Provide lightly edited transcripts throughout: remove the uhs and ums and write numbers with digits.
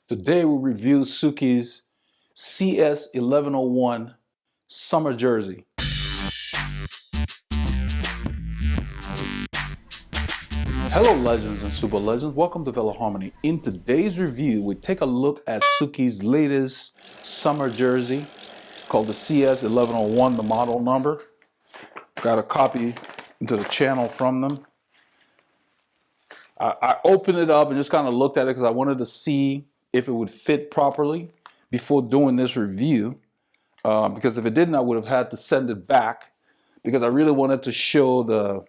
Today we review Souke's CS1101 summer jersey. Hello legends and super legends, welcome to Veloharmony. In today's review, we take a look at Souke's latest summer jersey called the CS1101, the model number. Got a copy into the channel from them. I opened it up and just kind of looked at it because I wanted to see if it would fit properly before doing this review. Because if it didn't, I would have had to send it back because I really wanted to show the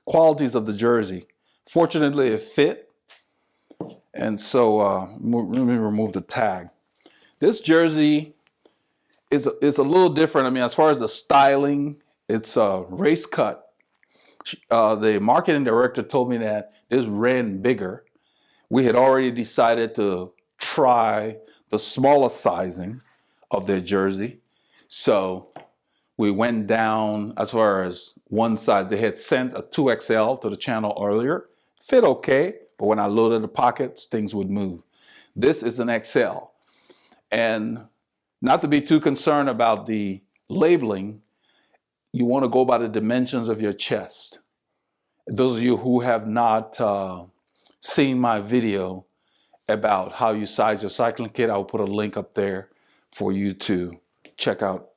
qualities of the jersey. Fortunately, it fit. And so let me remove the tag. This jersey is a little different. I mean, as far as the styling, it's a race cut. The marketing director told me that this ran bigger. We had already decided to try the smaller sizing of their jersey. So we went down as far as one size. They had sent a 2XL to the channel earlier. Fit okay, but when I loaded the pockets, things would move. This is an XL. And not to be too concerned about the labeling, you want to go by the dimensions of your chest. Those of you who have not seen my video about how you size your cycling kit, I'll put a link up there for you to check out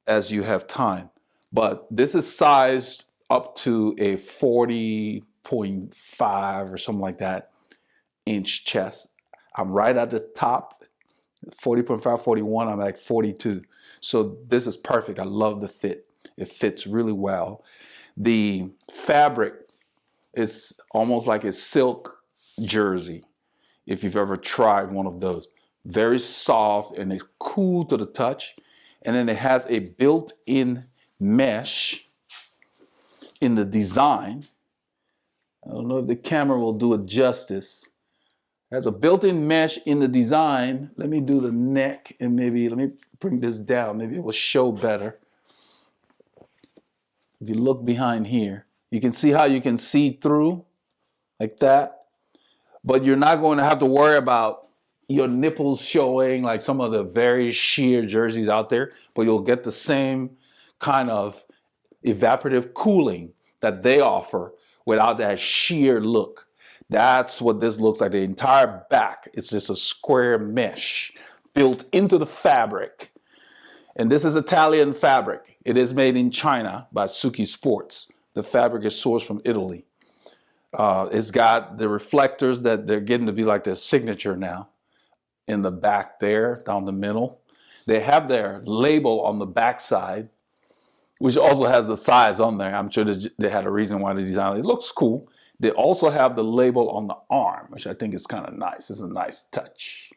as you have time. But this is sized up to a 40.5 or something like that inch chest. I'm right at the top, 40.5, 41, I'm like 42. So this is perfect. I love the fit. It fits really well. The fabric is almost like a silk jersey, if you've ever tried one of those. Very soft and it's cool to the touch. And then it has a built-in mesh in the design. I don't know if the camera will do it justice. It has a built-in mesh in the design. Let me do the neck and maybe let me bring this down. Maybe it will show better. If you look behind here, you can see how you can see through like that. But you're not going to have to worry about your nipples showing like some of the very sheer jerseys out there, but you'll get the same kind of evaporative cooling that they offer without that sheer look. That's what this looks like. The entire back is just a square mesh built into the fabric. And this is Italian fabric. It is made in China by Souke-Sports. The fabric is sourced from Italy. It's got the reflectors that they're getting to be like their signature now in the back there, down the middle. They have their label on the back side, which also has the size on there. I'm sure they had a reason why they designed it. It looks cool. They also have the label on the arm, which I think is kind of nice. It's a nice touch.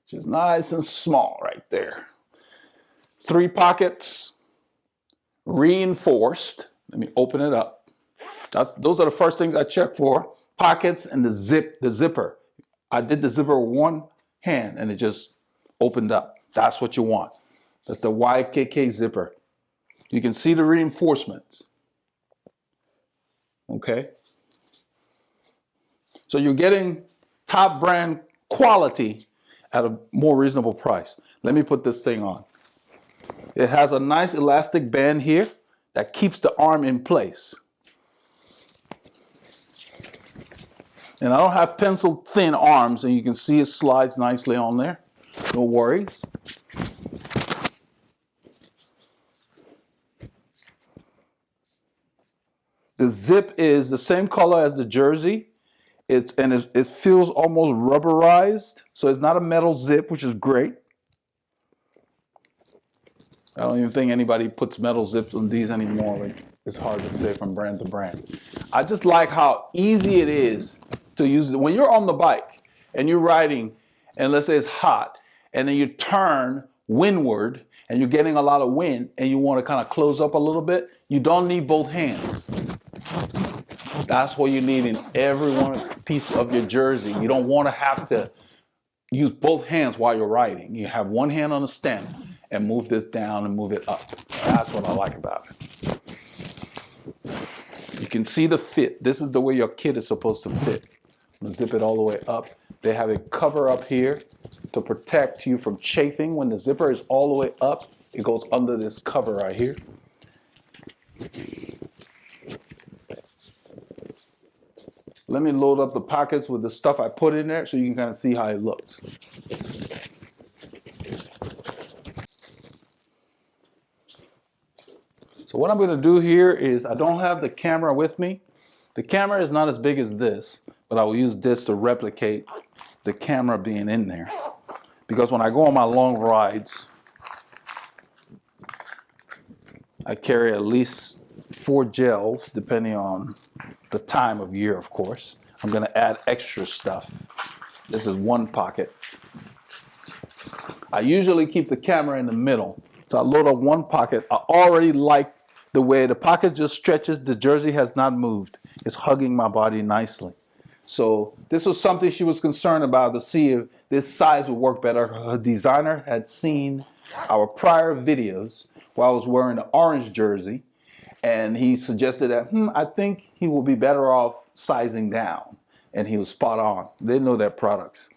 It's just nice and small right there. 3 pockets, reinforced. Let me open it up. Those are the first things I check for. Pockets and the zipper. I did the zipper with one hand and it just opened up. That's what you want. That's the YKK zipper. You can see the reinforcements. Okay. So you're getting top brand quality at a more reasonable price. Let me put this thing on. It has a nice elastic band here that keeps the arm in place. And I don't have pencil thin arms, and you can see it slides nicely on there. No worries. The zip is the same color as the jersey. It feels almost rubberized. So it's not a metal zip, which is great. I don't even think anybody puts metal zips on these anymore. Like, it's hard to say from brand to brand. I just like how easy it is to use it. When you're on the bike and you're riding, and let's say it's hot, and then you turn windward and you're getting a lot of wind and you want to kind of close up a little bit, you don't need both hands. That's what you need in every one piece of your jersey. You don't want to have to use both hands while you're riding. You have one hand on the stem and move this down and move it up. That's what I like about it. You can see the fit. This is the way your kit is supposed to fit. I'm gonna zip it all the way up. They have a cover up here to protect you from chafing. When the zipper is all the way up, it goes under this cover right here. Let me load up the pockets with the stuff I put in there so you can kind of see how it looks. So what I'm going to do here is, I don't have the camera with me. The camera is not as big as this, but I will use this to replicate the camera being in there. Because when I go on my long rides, I carry at least 4 gels, depending on the time of year, of course. I'm going to add extra stuff. This is one pocket. I usually keep the camera in the middle. So I load up one pocket. I already like the way the pocket just stretches. The jersey has not moved. It's hugging my body nicely. So this was something she was concerned about, to see if this size would work better. Her designer had seen our prior videos while I was wearing the orange jersey, and he suggested that, I think he will be better off sizing down. And he was spot on. They know their products.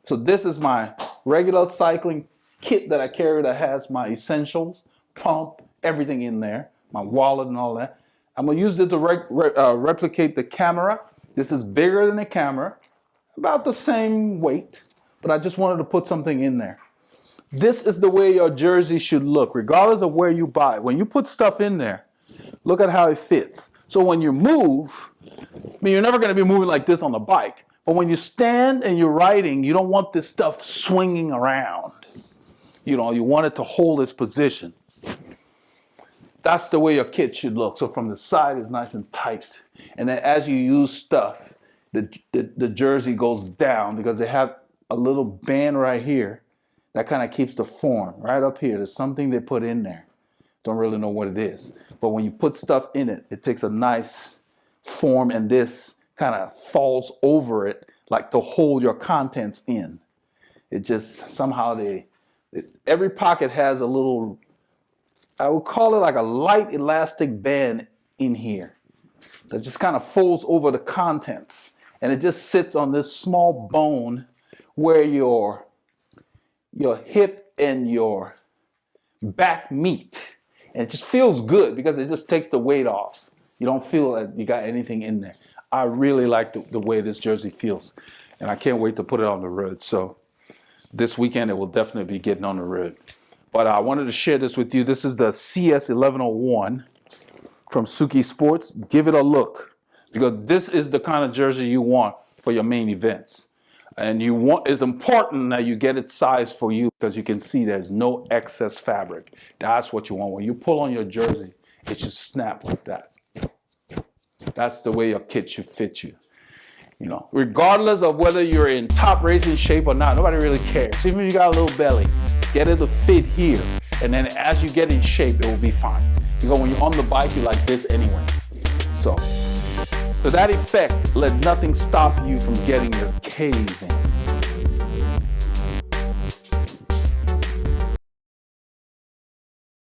So this is my regular cycling kit that I carry that has my essentials, pump, everything in there, my wallet and all that. I'm going to use it to replicate the camera. This is bigger than the camera, about the same weight, but I just wanted to put something in there. This is the way your jersey should look, regardless of where you buy. When you put stuff in there, look at how it fits. So when you move, I mean, you're never going to be moving like this on the bike, but when you stand and you're riding, you don't want this stuff swinging around. You know, you want it to hold its position. That's the way your kit should look. So from the side, it's nice and tight. And then as you use stuff, the jersey goes down, because they have a little band right here that kind of keeps the form. Right up here, there's something they put in there. Don't really know what it is. But when you put stuff in it, it takes a nice form, and this kind of falls over it, like to hold your contents in. It just, somehow every pocket has a little, I would call it like a light elastic band in here that just kind of folds over the contents, and it just sits on this small bone where your hip and your back meet, and it just feels good because it just takes the weight off. You don't feel like you got anything in there. I really like the way this jersey feels, and I can't wait to put it on the road. So this weekend it will definitely be getting on the road. But I wanted to share this with you. This is the CS1101 from Souke-Sports. Give it a look, because this is the kind of jersey you want for your main events. And it's important that you get it sized for you, because you can see there's no excess fabric. That's what you want. When you pull on your jersey, it should snap like that. That's the way your kit should fit you. You know, regardless of whether you're in top racing shape or not, nobody really cares. Even if you got a little belly, get it to fit here. And then as you get in shape, it will be fine. Because when you're on the bike, you're like this anyway. So, to that effect, let nothing stop you from getting your K's in.